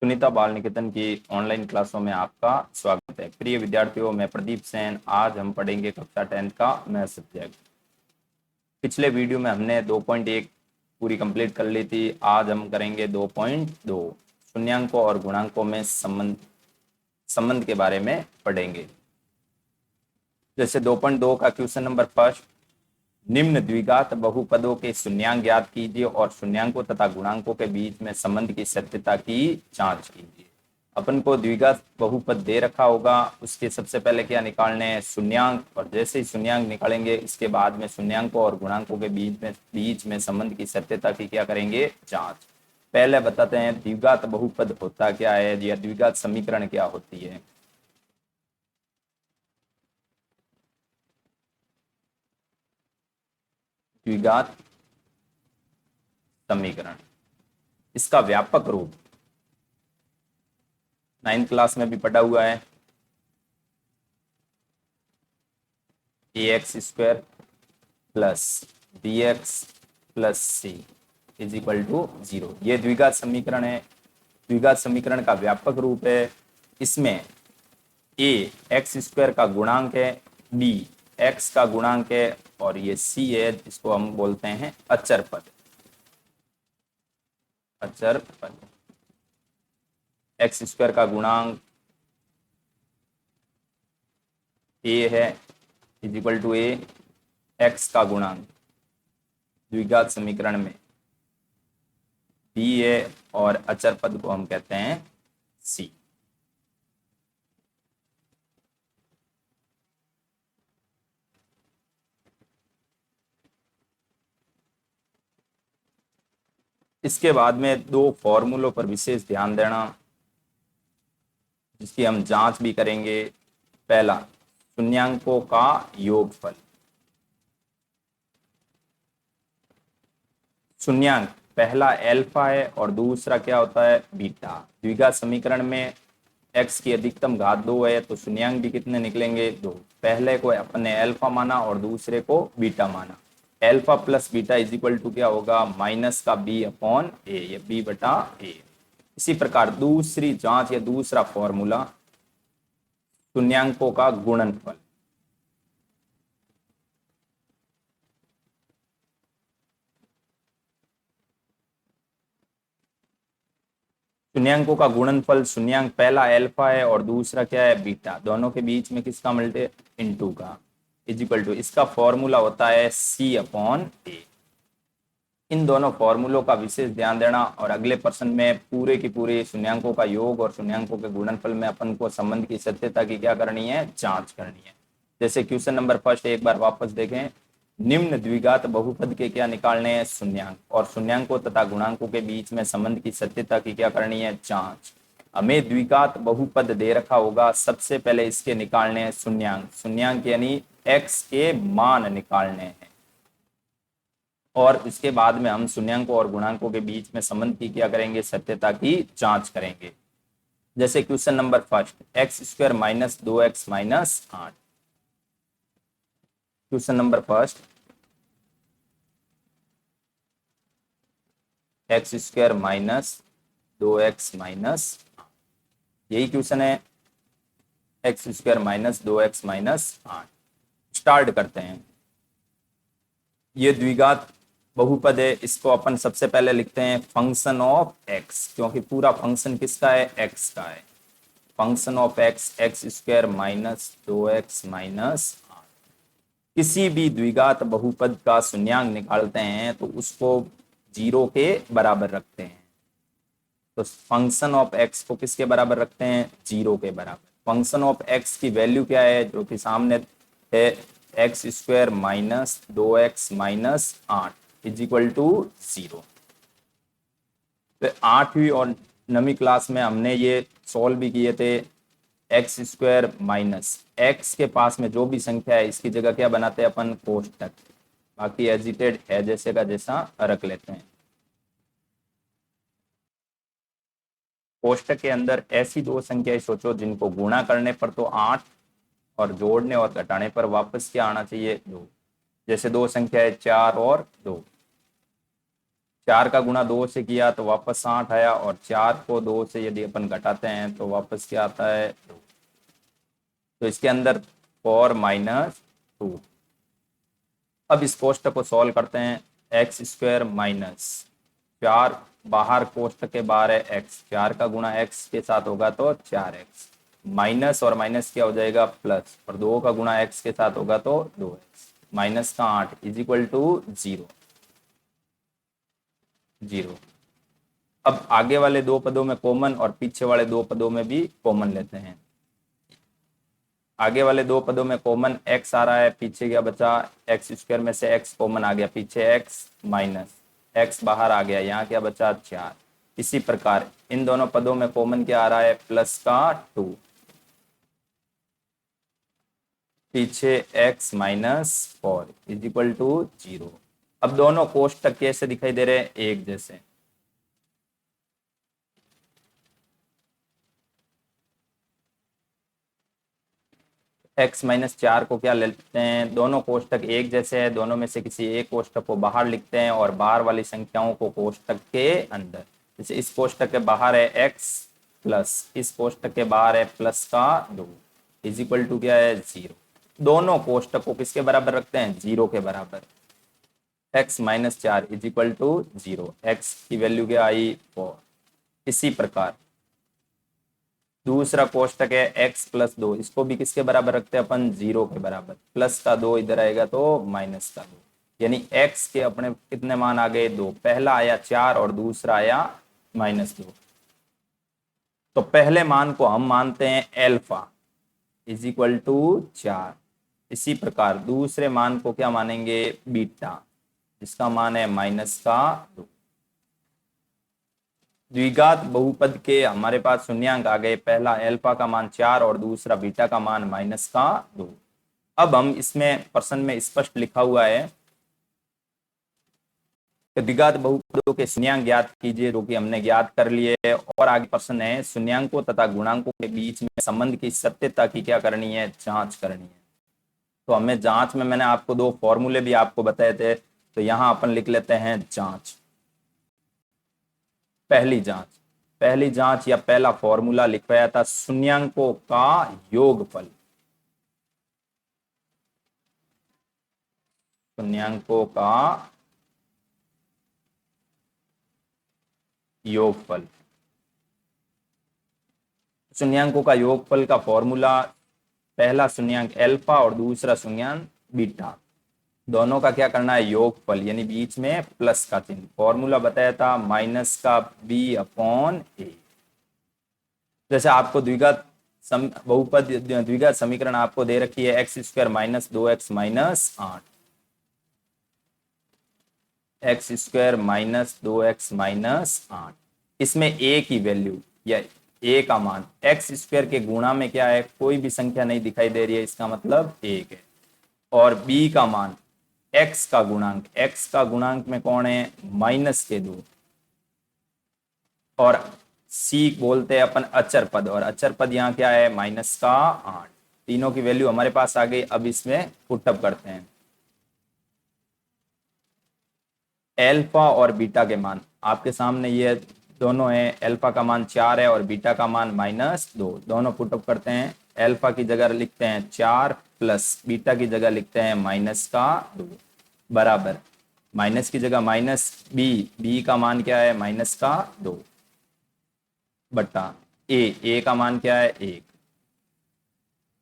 सुनीता बाल निकेतन की ऑनलाइन क्लासों में आपका स्वागत है। प्रिय विद्यार्थियों, मैं प्रदीप सेन। आज हम पढ़ेंगे कक्षा 10 का मैथ सब्जेक्ट। पिछले वीडियो में हमने 2.1 पूरी कंप्लीट कर ली थी। आज हम करेंगे 2.2 शून्यांकों और गुणांकों में संबंध के बारे में पढ़ेंगे। जैसे 2.2 का क्वेश्चन नंबर फर्स्ट, निम्न द्विघात बहुपदों के शून्यांक ज्ञात कीजिए और शून्यांकों तथा गुणांकों के बीच में संबंध की सत्यता की जांच कीजिए। अपन को द्विघात बहुपद दे रखा होगा, उसके सबसे पहले क्या निकालने हैं? शून्यांक। और जैसे ही शून्यांक निकालेंगे इसके बाद में शून्यांकों और गुणांकों के बीच में संबंध की सत्यता की क्या करेंगे? जांच। पहले बताते हैं द्विघात बहुपद होता क्या है या द्विघात समीकरण क्या होती है। द्विघात समीकरण, इसका व्यापक रूप 9th क्लास में भी पढ़ा हुआ है। ax square plus bx plus C is equal to 0। ये द्विघात समीकरण है। द्विघात समीकरण का व्यापक रूप है। इसमें a एक्स स्क्वायर का गुणांक है, b x का गुणांक है और ये c है जिसको हम बोलते हैं अचर पद। अचर पद एक्स स्क्वायर का गुणांक a है is equal to a x का गुणांक द्विघात समीकरण में b है और अचर पद को हम कहते हैं c। इसके बाद में दो फॉर्मूलों पर विशेष ध्यान देना, जिसकी हम जांच भी करेंगे। पहला, शून्यांकों का योगफल। शून्यांक पहला अल्फा है और दूसरा क्या होता है? बीटा। द्विघात समीकरण में x की अधिकतम घात 2 है तो शून्यांक भी कितने निकलेंगे? 2। पहले को अपने अल्फा माना और दूसरे को बीटा माना। Alpha plus beta is equal to क्या होगा? माइनस का b अपॉन ए, या b बटा ए। इसी प्रकार दूसरी जांच या दूसरा फॉर्मूला, शून्यांकों का गुणनफल। शून्यांकों का गुणनफल, शून्यांक पहला अल्फा है और दूसरा क्या है? बीटा। दोनों के बीच में किसका मल्टे? इनटू का, इज इक्वल टू, इसका फॉर्मूला होता है c अपॉन ए। इन दोनों फॉर्मूलों का विशेष ध्यान देना और अगले प्रश्न में पूरे की पूरे शून्यांकों का योग और शून्यांकों के गुणनफल में अपन को संबंध की सत्यता की क्या करनी है? जांच करनी है। जैसे क्वेश्चन नंबर फर्स्ट एक बार वापस देखें। निम्न द्विघात बहुपद के क्या निकालने हैं? शून्यांक। और शून्यांकों तथा गुणांकों के बीच में संबंध की सत्यता की क्या करनी है? जांच। हमें द्विघात बहुपद दे रखा होगा, सबसे पहले इसके निकालने हैं शून्यांक। शून्यांक यानी x के मान निकालने हैं और इसके बाद में हम शून्यांकों और गुणांकों के बीच में संबंध की क्या करेंगे? सत्यता की जांच करेंगे। जैसे question number first, x square minus 2x minus 8। Question number first, x square minus 2x minus, यही क्वेश्चन है। X square minus 2x minus 8। Start करते हैं। ये द्विघात बहुपद है, इसको अपन सबसे पहले लिखते हैं फंक्शन ऑफ x, क्योंकि पूरा फंक्शन किसका है? x का है। Function of x, x square minus 2x minus 8। किसी भी द्विघात बहुपद का शून्यांक निकालते हैं तो उसको 0 के बराबर रखते हैं। तो फंक्शन ऑफ x को किसके बराबर रखते हैं? 0 के बराबर। फंक्शन ऑफ x की वैल्यू क्या है? जो कि सामने है, x square minus 2x minus 8 is equal to 0। तो 8वीं और 9वीं क्लास में हमने ये सॉल्व भी किए थे। एक्स स्क्वायर माइनस एक्स के पास में जो भी संख्या है इसकी जगह क्या बनाते हैं अपन? कोष्टक। बाकी एजिटेड है जैसे का जैसा रख लेते हैं। कोष्टक के अंदर ऐसी दो संख्याएं सोचो जिनको गुणा करने पर तो 8 और जोड़ने और घटाने पर वापस क्या आना चाहिए? 2। जैसे दो संख्या है 4 और 2। 4 का गुणा 2 से किया तो वापस 8 आया, और 4 को 2 से यदि अपन घटाते हैं तो वापस क्या आता है 2। तो इसके अंदर 4 माइनस 2। अब इस कोष्टक को सॉल्व करते हैं। एक्स स्क्वायर माइनस 4, बाहर कोष्टक के बाहर है एक्स, 4 का गुणा एक्स के साथ होगा तो 4x, माइनस और माइनस क्या हो जाएगा प्लस, और 2 का गुणा एक्स के साथ होगा तो 2x, माइनस का 8 इज इक्वल टू 0 0। अब आगे वाले दो पदों में कॉमन और पीछे वाले दो पदों में भी कॉमन लेते हैं। आगे वाले दो पदों में कॉमन x आ रहा है, पीछे क्या बचा, एक्स स्क्वायर में से x कॉमन आ गया, पीछे x माइनस x बाहर आ गया, यहाँ क्या बचा 4। इसी प्रकार इन दोनों पदों में कॉमन क्या आ रहा है, प्लस का 2, पीछे x minus 4 is equal to 0। अब दोनों कोष्टक कैसे दिखाई दे रहे हैं, एक जैसे। x माइनस 4 को क्या लेते हैं, दोनों कोष्टक एक जैसे हैं, दोनों में से किसी एक कोष्टक को बाहर लिखते हैं और बाहर वाली संख्याओं को कोष्टक के अंदर। जैसे इस कोष्टक के बाहर है x प्लस, इस कोष्टक के बाहर है प्लस का 2 इज इक्वल टू क्या है 0। दोनों कोष्टक को किसके बराबर रखते हैं, 0 के बराबर। x minus 4 is equal to 0, x की वैल्यू क्या आई 4। इसी प्रकार दूसरा कोष्टक है x प्लस 2, इसको भी किसके बराबर रखते हैं अपन, 0 के बराबर। प्लस का 2 इधर आएगा तो माइनस का 2, यानी x के अपने कितने मान आ गए 2, पहला आया 4 और दूसरा आया -2। तो पहले मान को हम मानते हैं एल्फा इज इक्वल टू 4। इसी प्रकार दूसरे मान को क्या मानेंगे, बीटा, जिसका मान है माइनस का 2। द्विघात बहुपद के हमारे पास शून्यांक आ गए, पहला अल्फा का मान 4 और दूसरा बीटा का मान माइनस का 2। अब हम इसमें प्रश्न में स्पष्ट लिखा हुआ है कि द्विघात बहुपदों के शून्यांक ज्ञात कीजिए, जो कि हमने ज्ञात कर लिए। और आगे प्रश्न है शून्यांकों तथा गुणांकों के बीच में संबंध की सत्यता की क्या करनी है, जांच करनी है। तो हमें जांच में मैंने आपको दो फॉर्मूले भी आपको बताए थे, तो यहां अपन लिख लेते हैं जांच। पहली जांच या पहला फॉर्मूला लिखवाया था, शून्यांकों का योगफल। शून्यांकों का योगफल, शून्यांकों का योगफल का फॉर्मूला, पहला शून्यांक अल्फा और दूसरा शून्यांक बीटा, दोनों का क्या करना है, योगफल, यानी बीच में प्लस का चिन्ह। फॉर्मूला बताया था माइनस का b अपॉन ए। जैसे आपको द्विघात बहुपद द्विघात समीकरण आपको दे रखी है, x square minus 2x minus 8, x square minus 2x minus 8। इसमें a की वैल्यू या a का मान, एक्स स्क्वायर के गुणा में क्या है, कोई भी संख्या नहीं दिखाई दे रही है, इसका मतलब 1 है। और b का मान x का गुणांक, x का गुणांक में कौन है, माइनस के 2। और c बोलते हैं अपन अचर पद, और अचर पद यहाँ क्या है, माइनस का 8। तीनों की वैल्यू हमारे पास आ गई। अब इसमें पुटअप करते हैं। एल्फा और बीटा के मान आपके सामने ये दोनों है, एल्फा का मान 4 है और बीटा का मान -2। दोनों पुटअप करते हैं। एल्फा की जगह लिखते हैं 4 प्लस बीटा की जगह लिखते हैं -2 बराबर, माइनस की जगह माइनस बी का मान क्या है, -2 बट्टा ए का मान क्या है 1।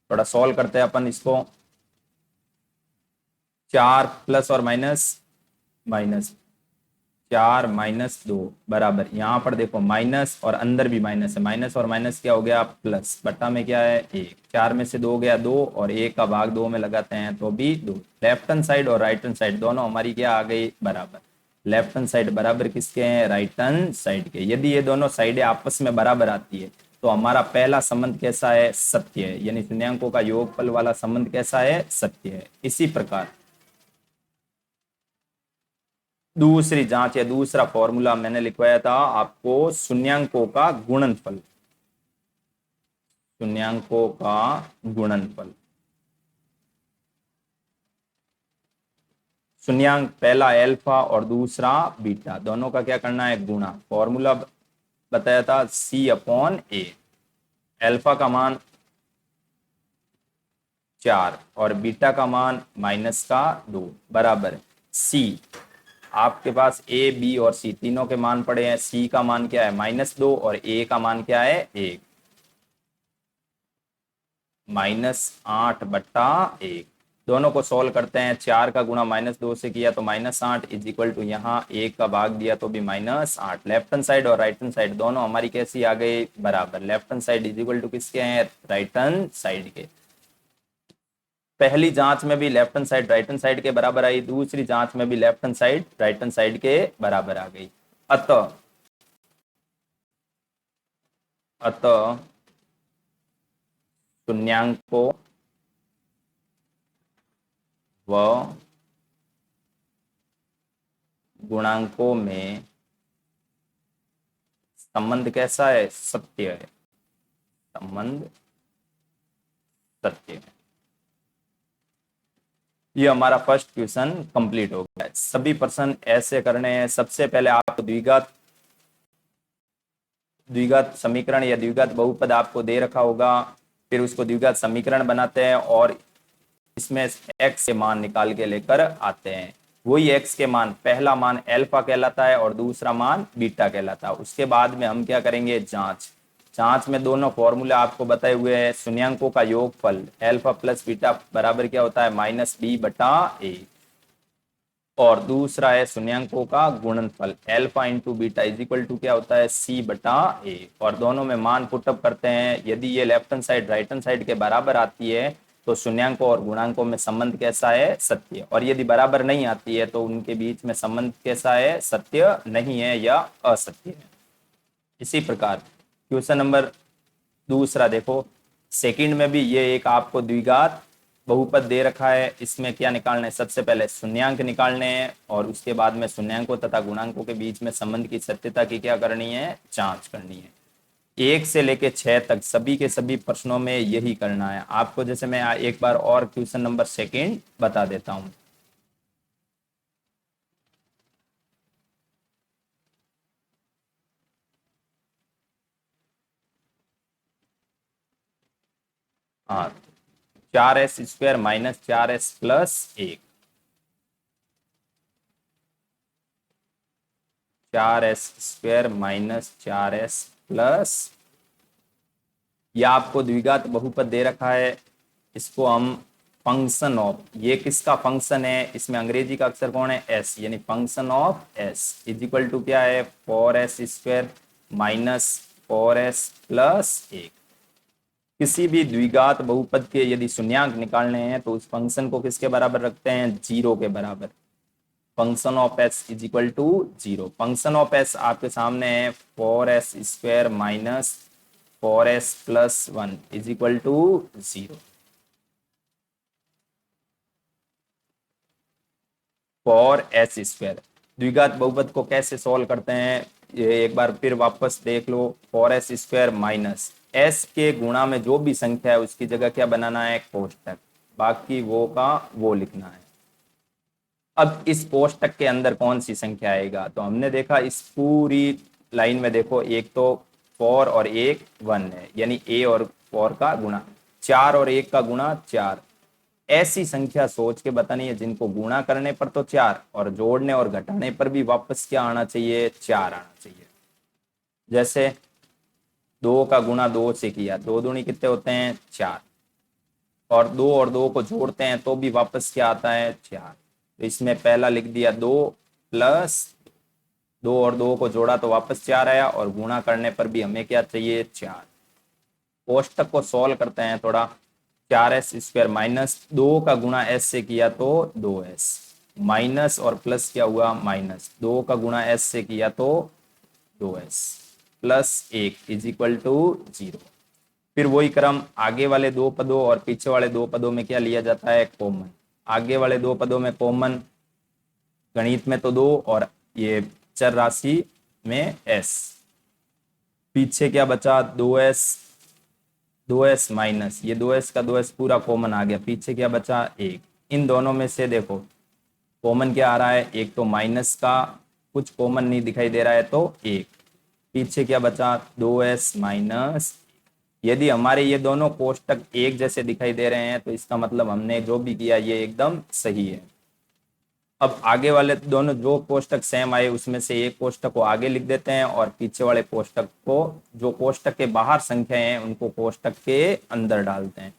थोड़ा सॉल्व करते हैं अपन इसको। 4 प्लस और माइनस, माइनस 4 -2 बराबर, यहाँ पर देखो माइनस और अंदर भी माइनस है, माइनस और माइनस क्या हो गया प्लस, बट्टा में क्या है 1। 4 में से 2 गया 2 और 1 का भाग 2 में लगाते हैं तो भी 2। लेफ्ट हैंड साइड और राइट हैंड साइड दोनों हमारी क्या आ गई, बराबर। लेफ्ट हैंड साइड बराबर किसके हैं, राइट हैंड साइड के। यदि ये दोनों साइडें आपस में बराबर आती है तो हमारा पहला संबंध कैसा है, सत्य है, यानी शून्यांकों का योगफल वाला संबंध कैसा है, सत्य है। इसी प्रकार दूसरी जांच या दूसरा फॉर्मूला मैंने लिखवाया था आपको, शून्यांकों का गुणनफल। शून्यांकों का गुणनफल, शून्यांक पहला अल्फा और दूसरा बीटा, दोनों का क्या करना है, गुणा। फॉर्मूला बताया था C/A। अल्फा का मान 4 और बीटा का मान -2 बराबर C। आपके पास A, B और C तीनों के मान पड़े हैं। C का मान क्या है, -2 और A का मान क्या है, 1। -8/1। दोनों को सॉल्व करते हैं। 4 का गुणा -2 से किया तो -8 इज इक्वल टू यहाँ 1 का भाग दिया तो भी -8। लेफ्ट हैंड साइड और राइट हैंड साइड दोनों हमारी कैसी आ गई, बराबर। Left hand side is equal to किसके हैं, राइट हैंड साइड के। पहली जांच में भी left hand side right hand side के बराबर आई, दूसरी जांच में भी left hand side right hand side के बराबर आ गई। अतः शून्यांकों व गुणांकों में संबंध कैसा है, सत्य है। संबंध सत्य है। ये हमारा फर्स्ट क्वेश्चन कंप्लीट हो गया है। सभी प्रश्न ऐसे करने हैं। सबसे पहले आपको द्विघात समीकरण या द्विघात बहुपद आपको दे रखा होगा, फिर उसको द्विघात समीकरण बनाते हैं और इसमें x के मान निकाल के लेकर आते हैं। वही x के मान, पहला मान अल्फा कहलाता है और दूसरा मान बीटा कहलाता है। उसके बाद में हम क्या करेंगे, जांच में दोनों फॉर्मूले आपको बताए हुए हैं। शून्यांकों का योगफल अल्फा प्लस बीटा बराबर क्या होता है, -b/a। और दूसरा है शून्यांकों का गुणनफल alpha into beta is equal to क्या होता है, C/a। और दोनों में मान पुटअप करते हैं। यदि ये left hand side right hand side के बराबर आती है तो शून्यांकों और गुणांकों में संबंध कैसा है, सत्य। और यदि बराबर नहीं आती है तो उनके बीच में संबंध कैसा है, सत्य नहीं है या असत्य है। इसी प्रकार क्वेश्चन नंबर दूसरा देखो, सेकंड में भी ये एक आपको द्विघात बहुपद दे रखा है। इसमें क्या निकालना है, सबसे पहले शून्यांक निकालने हैं और उसके बाद में शून्यांकों तथा गुणांकों के बीच में संबंध की सत्यता की क्या करनी है, जांच करनी है। 1 से लेके 6 तक सभी के सभी प्रश्नों में यही करना है आपको। जैसे मैं एक बार और क्वेश्चन नंबर सेकंड बता देता हूं। हाँ, 4s² - 4s+1, 4s² - 4s+, यह आपको द्विघात बहुपद दे रखा है। इसको हम फंक्शन ऑफ, ये किसका फंक्शन है, इसमें अंग्रेजी का अक्षर कौन है, s, यानी function of s is equal to क्या है, 4s² - 4s+1। किसी भी द्विघात बहुपद के यदि शून्यांक निकालने हैं तो उस फंक्शन को किसके बराबर रखते हैं, 0 के बराबर। Function of s is equal to 0। Function of s आपके सामने है 4s² - 4s+1 is equal to 0। For s², द्विघात बहुपद को कैसे सॉल्व करते हैं ये एक बार फिर वापस देख लो। 4s² माइनस s के गुणा में जो भी संख्या है उसकी जगह क्या बनाना है, कोष्टक, बाकी वो का वो लिखना है। अब इस कोष्टक के अंदर कौन सी संख्या आएगा, तो हमने देखा इस पूरी लाइन में देखो, एक तो 4 और 1 1 है, यानी a और 4 का गुणा, 4 और 1 का गुणा 4। ऐसी संख्या सोच के बतानी है जिनको गुणा करने पर तो 4 और जोड़ने और घटाने पर भी वापस क्या आना चाहिए, 4 आना चाहिए। जैसे 2 का गुणा 2 से किया, 2 दूनी कितने होते हैं, 4, और 2 और 2 को जोड़ते हैं तो भी वापस क्या आता है, 4। तो इसमें पहला लिख दिया 2 प्लस 2 और 2 को जोड़ा तो वापस 4 आया, और गुणा करने पर भी हमें क्या चाहिए, 4। कोष्टक को सॉल्व करते हैं थोड़ा। 4s² माइनस 2 का गुणा s से किया तो 2s, माइनस और प्लस क्या हुआ, माइनस 2 का गुणा s से किया तो 2s plus 1 is equal to 0। फिर वही क्रम आगे वाले दो पदों और पीछे वाले दो पदों में क्या लिया जाता है, कॉमन। आगे वाले दो पदों में कॉमन, गणित में तो 2 और ये चर राशि में s। पीछे क्या बचा, 2s माइनस ये 2s का 2s पूरा कॉमन आ गया, पीछे क्या बचा, 1। इन दोनों में से देखो कॉमन क्या आ रहा है, एक तो माइनस का कुछ कॉमन नहीं दिखाई दे रहा है तो एक, पीछे क्या बचा 2s माइनस। यदि हमारे ये दोनों कोष्टक एक जैसे दिखाई दे रहे हैं तो इसका मतलब हमने जो भी किया ये एकदम सही है। अब आगे वाले दोनों जो कोष्टक सेम आए उसमें से एक कोष्टक को आगे लिख देते हैं और पीछे वाले कोष्टक को, जो कोष्टक के बाहर संख्या हैं उनको कोष्टक के अंदर डालते हैं,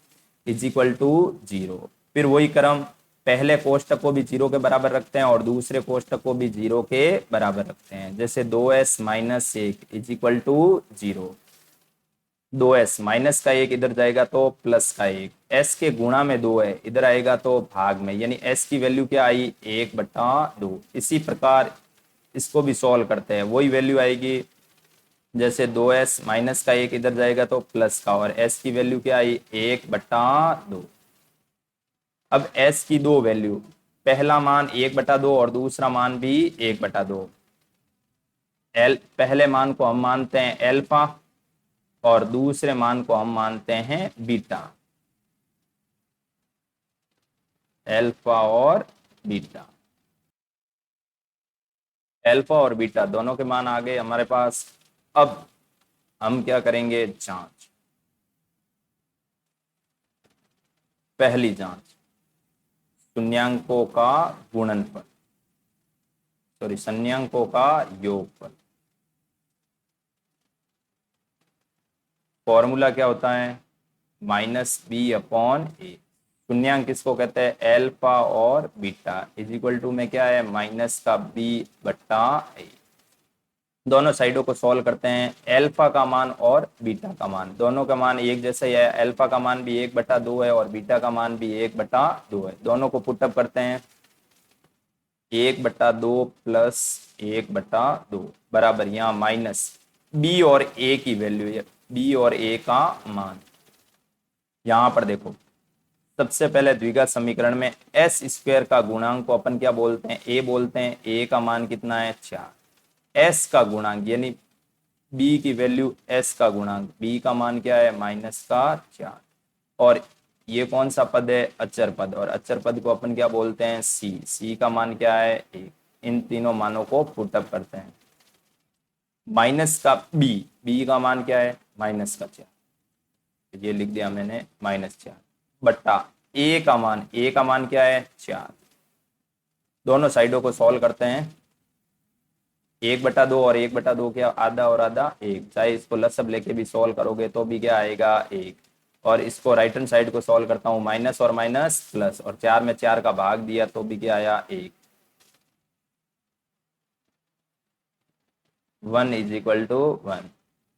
इज इक्वल टू 0। फिर वही क्रम, पहले कोष्टक को भी 0 के बराबर रखते हैं और दूसरे कोष्टक को भी 0 के बराबर रखते हैं। जैसे 2s minus 1 is equal to 0। 2s minus का एक इधर जाएगा तो प्लस का एक, s के गुणा में 2 है इधर आएगा तो भाग में, यानी s की वैल्यू क्या आई 1/2। इसी प्रकार इसको भी सॉल्व करते हैं, वही वैल्यू आएगी। जैसे 2s माइनस का एक इधर जाएगा तो प्लस का, और s की वैल्यू क्या आई 1/2। अब s की दो वैल्यू, पहला मान 1/2 और दूसरा मान भी 1/2। पहले मान को हम मानते हैं एल्फा और दूसरे मान को हम मानते हैं बीटा। एल्फा और बीटा, एल्फा और बीटा दोनों के मान आ गए हमारे पास। अब हम क्या करेंगे, जांच। पहली जांच, शून्यांकों का गुणनफल, सॉरी शून्यांकों का योगफल। फॉर्मूला क्या होता है, -b/a। शून्यांक किसको कहते हैं, एल्फा और बीटा, इज इक्वल टू में क्या है माइनस का b/a। दोनों साइडों को सॉल्व करते हैं, एल्फा का मान और बीटा का मान, दोनों का मान एक जैसा ही है। एल्फा का मान भी 1/2 है और बीटा का मान भी 1/2 है। दोनों को पुटअप करते हैं, 1/2 प्लस 1/2 बराबर, यहाँ माइनस बी और ए की वैल्यू है, बी और ए का मान। यहाँ पर देखो, सबसे पहले द्विघात समीकरण में एस स्क्वायर का गुणांक को अपन क्या बोलते हैं, ए बोलते हैं। ए का मान कितना है 4, एस का गुणांक यानी बी की वैल्यू, एस का गुणांक, बी का मान क्या है -4। और ये कौन सा पद है, अचर पद, और अचर पद को अपन क्या बोलते हैं सी। सी का मान क्या है 1। इन तीनों मानों को पुटअप करते हैं, माइनस का बी, बी का मान क्या है -4, ये लिख दिया मैंने -4 बट्टा ए का मान, ए का मान क्या है 4। दोनों साइडों को सॉल्व करते हैं, 1/2 और 1/2 क्या, आधा और आधा 1। चाहे इसको लसब लेके भी सॉल्व करोगे तो भी क्या आएगा 1। और इसको राइट हैंड साइड को सॉल्व करता हूँ, माइनस और माइनस प्लस, और 4 में 4 का भाग दिया तो भी क्या आया 1। 1 इज इक्वल टू 1,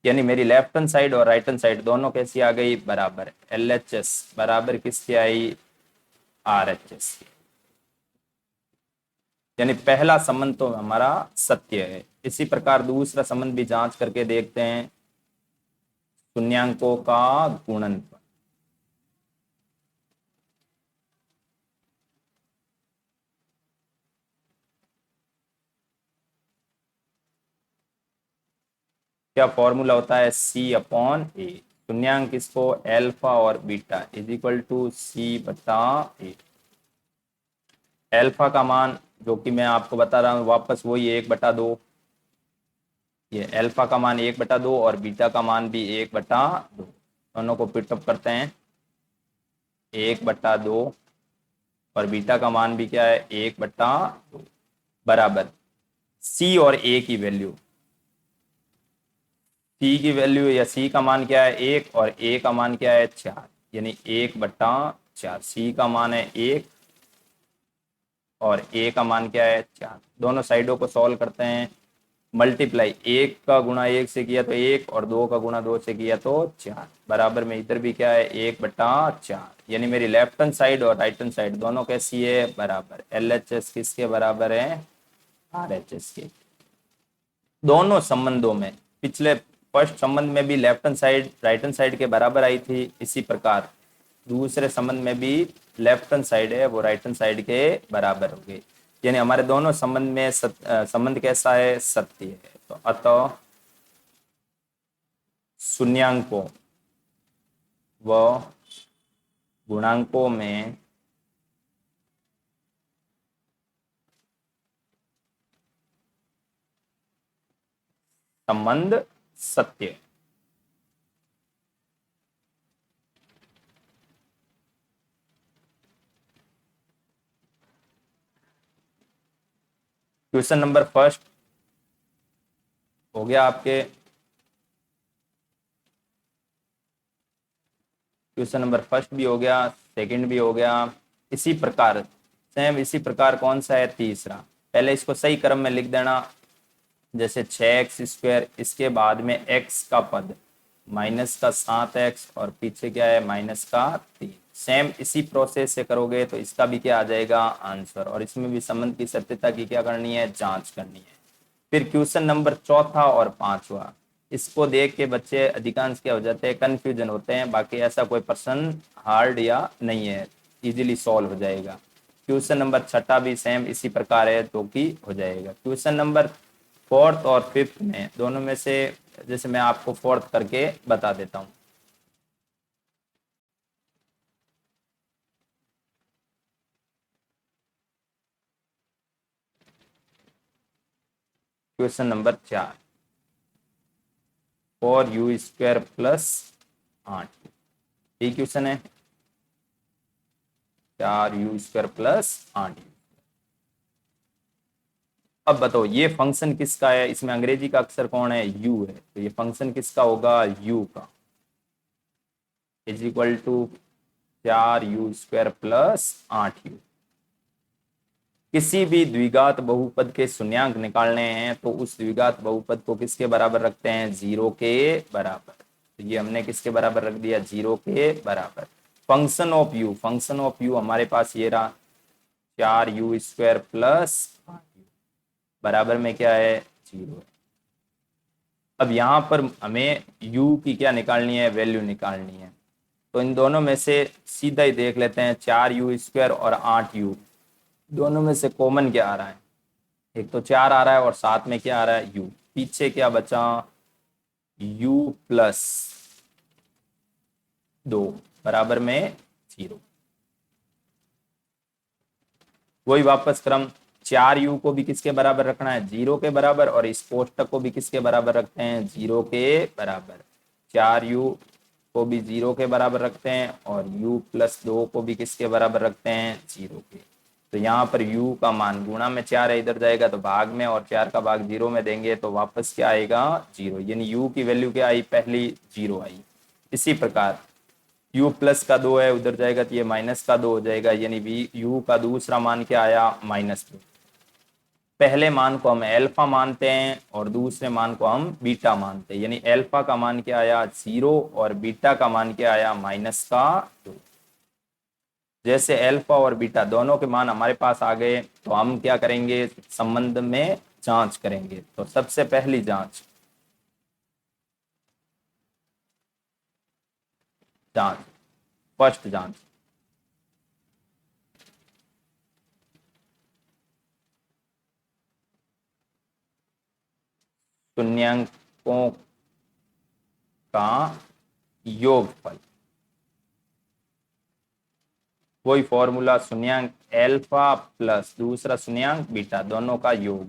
यानी मेरी लेफ्ट हैंड साइड और राइट हैंड साइड दोनों कैसी आ गई बराबर। LHS बराबर किसकी आई, RHS की। यानी पहला संबंध तो हमारा सत्य है। इसी प्रकार दूसरा संबंध भी जांच करके देखते हैं, शून्यांकों का गुणनफल। क्या फॉर्मूला होता है, C/A। शून्यांक किसको, एल्फा और beta, is equal to C/A। Alpha का मान जो कि मैं आपको बता रहा हूं वापस वही 1/2, ये एल्फा का मान 1/2 और बीटा का मान भी 1/2। दोनों को पिटअप करते हैं, 1/2 और बीटा का मान भी क्या है 1/2 बराबर। सी और ए की वैल्यू, सी की वैल्यू या सी का मान क्या है 1 और ए का मान क्या है 4, यानी 1/4। सी का मान है 1 और ए का मान क्या है 4। दोनों साइडों को सॉल्व करते हैं, मल्टीप्लाई, 1 का गुणा 1 से किया तो 1 और 2 का गुणा 2 से किया तो 4 बराबर में इधर भी क्या है 1/4। यानी मेरी लेफ्ट हैंड साइड और राइट हैंड साइड दोनों कैसी है बराबर। LHS किसके बराबर है, RHS के। दोनों संबंधों में, पिछले फर्स्ट संबंध में भी left hand side right hand side के बराबर आई थी, इसी प्रकार दूसरे संबंध में भी लेफ्ट हैंड साइड है वो राइट हैंड साइड के बराबर होगी। यानी हमारे दोनों संबंध में संबंध कैसा है, सत्य है। तो अतः शून्यांकों व गुणांकों में संबंध सत्य है। क्वेश्चन नंबर फर्स्ट हो गया आपके, क्वेश्चन नंबर फर्स्ट भी हो गया, सेकंड भी हो गया। इसी प्रकार सेम इसी प्रकार कौन सा है तीसरा, पहले इसको सही क्रम में लिख देना, जैसे 6x², इसके बाद में x का पद माइनस का 7x और पीछे क्या है माइनस का 3। सेम इसी प्रोसेस से करोगे तो इसका भी क्या आ जाएगा आंसर, और इसमें भी संबंध की सत्यता की क्या करनी है जांच करनी है। फिर क्वेश्चन नंबर चौथा और पांचवा, इसको देख के बच्चे अधिकांश क्या हो जाते हैं कंफ्यूजन होते हैं, बाकी ऐसा कोई प्रश्न हार्ड या नहीं है, इजीली सॉल्व हो जाएगा। क्वेश्चन नंबर छठा भी सेम इसी प्रकार है तो कि हो जाएगा। क्वेश्चन नंबर फोर्थ और फिफ्थ में दोनों में से, जैसे मैं आपको फोर्थ करके बता देता हूं। क्वेश्चन नंबर 4, 4u² प्लस 8, यही क्वेश्चन है, 4u² प्लस 8। अब बताओ ये फंक्शन किसका है, इसमें अंग्रेजी का अक्षर कौन है u है, तो ये फंक्शन किसका होगा u का, is equal to 4u² plus 8u। किसी भी द्विघात बहुपद के शून्यांक निकालने हैं तो उस द्विघात बहुपद को किसके बराबर रखते हैं 0 के बराबर, तो ये हमने किसके बराबर रख दिया 0 के बराबर। Function of u, function of u हमारे पास ये रहा 4u² प्लस 8u बराबर में क्या है 0 है। अब यहाँ पर हमें u की क्या निकालनी है वैल्यू निकालनी है, तो इन दोनों में से सीधा ही देख लेते हैं, 4u² और 8u दोनों में से कॉमन क्या आ रहा है, एक तो 4 आ रहा है और साथ में क्या आ रहा है u, पीछे क्या बचा u प्लस 2 बराबर में 0। वही वापस क्रम, 4u को भी किसके बराबर रखना है 0 के बराबर, और इस कोष्टक को भी किसके बराबर रखते हैं 0 के बराबर। 4u को भी 0 के बराबर रखते हैं और u प्लस 2 को भी किसके बराबर रखते हैं 0 के। तो यहाँ पर u का मान गुणा में 4 है, इधर जाएगा तो भाग में, और 4 का भाग 0 में देंगे तो वापस क्या आएगा 0, यानी u की वैल्यू क्या आई पहली 0 आई। इसी प्रकार u प्लस का 2 है, उधर जाएगा तो ये माइनस का 2 हो जाएगा, यानी u का दूसरा मान क्या आया -2। पहले मान को हम अल्फा मानते हैं और दूसरे मान को हम बीटा मानते हैं, यानी अल्फा का मान क्या आया 0 और बीटा का मान क्या आया -2। जैसे अल्फा और बीटा दोनों के मान हमारे पास आ गए तो हम क्या करेंगे संबंध में जांच करेंगे। तो सबसे पहली जांच फर्स्ट जांच, शून्यांकों का योगफल, वही फॉर्मूला शून्यांक अल्फा प्लस दूसरा शून्यांक बीटा दोनों का योग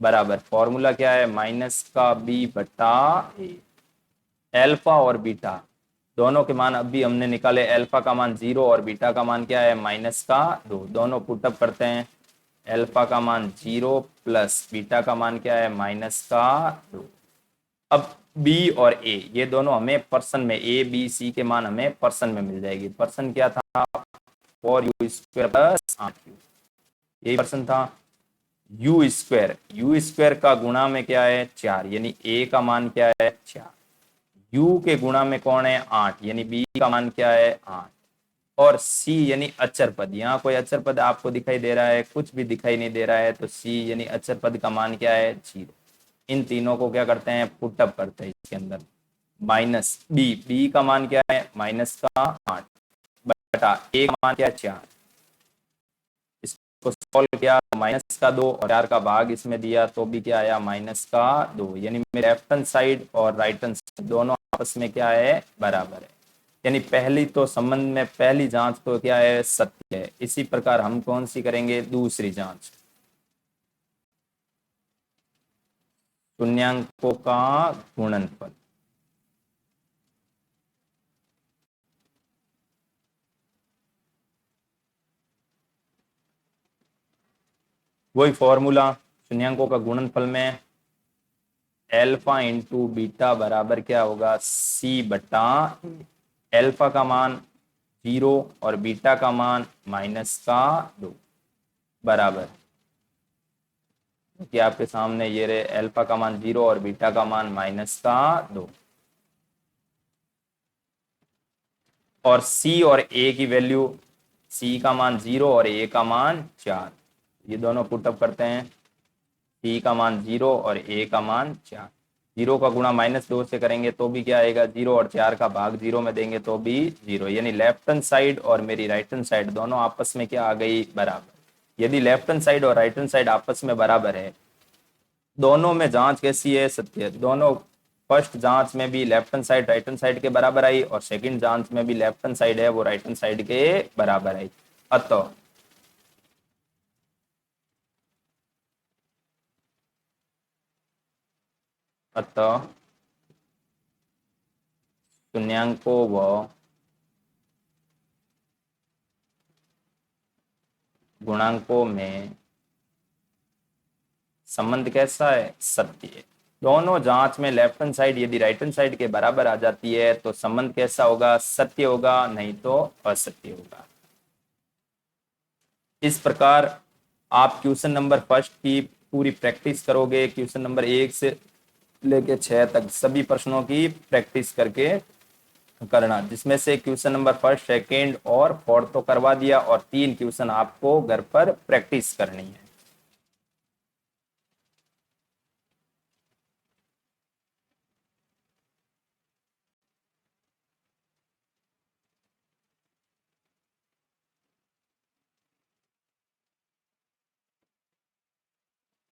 बराबर, फॉर्मूला क्या है -b/a। अल्फा और बीटा दोनों के मान अभी हमने निकाले, अल्फा का मान 0 और बीटा का मान क्या है -2। दोनों पुटअप करते हैं, अल्फा का मान 0 प्लस बीटा का मान क्या है -2। अब b और a ये दोनों हमें पर्सन में, a b c के मान हमें पर्सन में मिल जाएगी। पर्सन क्या था 4u² प्लस 8u, यही पर्सन था। u² का गुणा में क्या है 4, यानी a का मान क्या है 4, u के गुणा में कौन है 8, यानी b का मान क्या है 8, और c यानी अचर पद, यहाँ कोई अचर पद आपको दिखाई दे रहा है कुछ भी दिखाई नहीं दे रहा है, तो c यानी अचर पद का मान क्या है 0। इन तीनों को क्या करते हैं पुटअप करते हैं इसके अंदर, माइनस b का मान क्या है -8 बटा a का मान क्या है 4, इसको सॉल्व किया -2 और 4 का भाग इसमें दिया तो भी क्या आया -2, यानी मेरे लेफ्ट हैंड साइड और राइट हैंड साइड दोनों आपस में क्या है बराबर है, यानी पहली तो संबंध में पहली जांच तो क्या है सत्य है। इसी प्रकार हम कौन सी करेंगे दूसरी जांच, शून्यांकों का गुणनफल। वही फॉर्मूला, शून्यांकों का गुणनफल में एल्फा इंटू बीटा बराबर क्या होगा, सी बटा एल्फा का मान 0 और बीटा का मान -2 बराबर, कि आपके सामने ये रहे एल्फा का मान 0 और बीटा का मान -2, और सी और ए की वैल्यू, सी का मान 0 और ए का मान 4, ये दोनों पुटअप करते हैं। सी का मान 0 और ए का मान 4, 0 का गुणा -2 से करेंगे तो भी क्या आएगा 0, और 4 का भाग 0 में देंगे तो भी 0, यानी लेफ्ट हैंड साइड और मेरी राइट हैंड साइड दोनों आपस में क्या आ गई, बराबर। यदि लेफ्ट हैंड साइड और राइट हैंड साइड आपस में बराबर है, दोनों में जांच कैसी है, सत्य है। दोनों फर्स्ट जांच में भी left hand side right hand side के बराबर आई, और सेकंड जांच में भी लेफ्ट हैंड साइड है वो राइट हैंड साइड के बराबर आई। अतः शून्यांकों व गुणांकों में संबंध कैसा है, सत्य है। दोनों जांच में लेफ्ट हैंड साइड यदि राइट हैंड साइड के बराबर आ जाती है तो संबंध कैसा होगा, सत्य होगा, नहीं तो असत्य होगा। इस प्रकार आप क्वेश्चन नंबर फर्स्ट की पूरी प्रैक्टिस करोगे, क्वेश्चन नंबर 1 से लेके 6 तक सभी प्रश्नों की प्रैक्टिस करके करना, जिसमें से क्वेश्चन नंबर फर्स्ट, सेकेंड और फोर्थ तो करवा दिया, और 3 क्वेश्चन आपको घर पर प्रैक्टिस करनी है।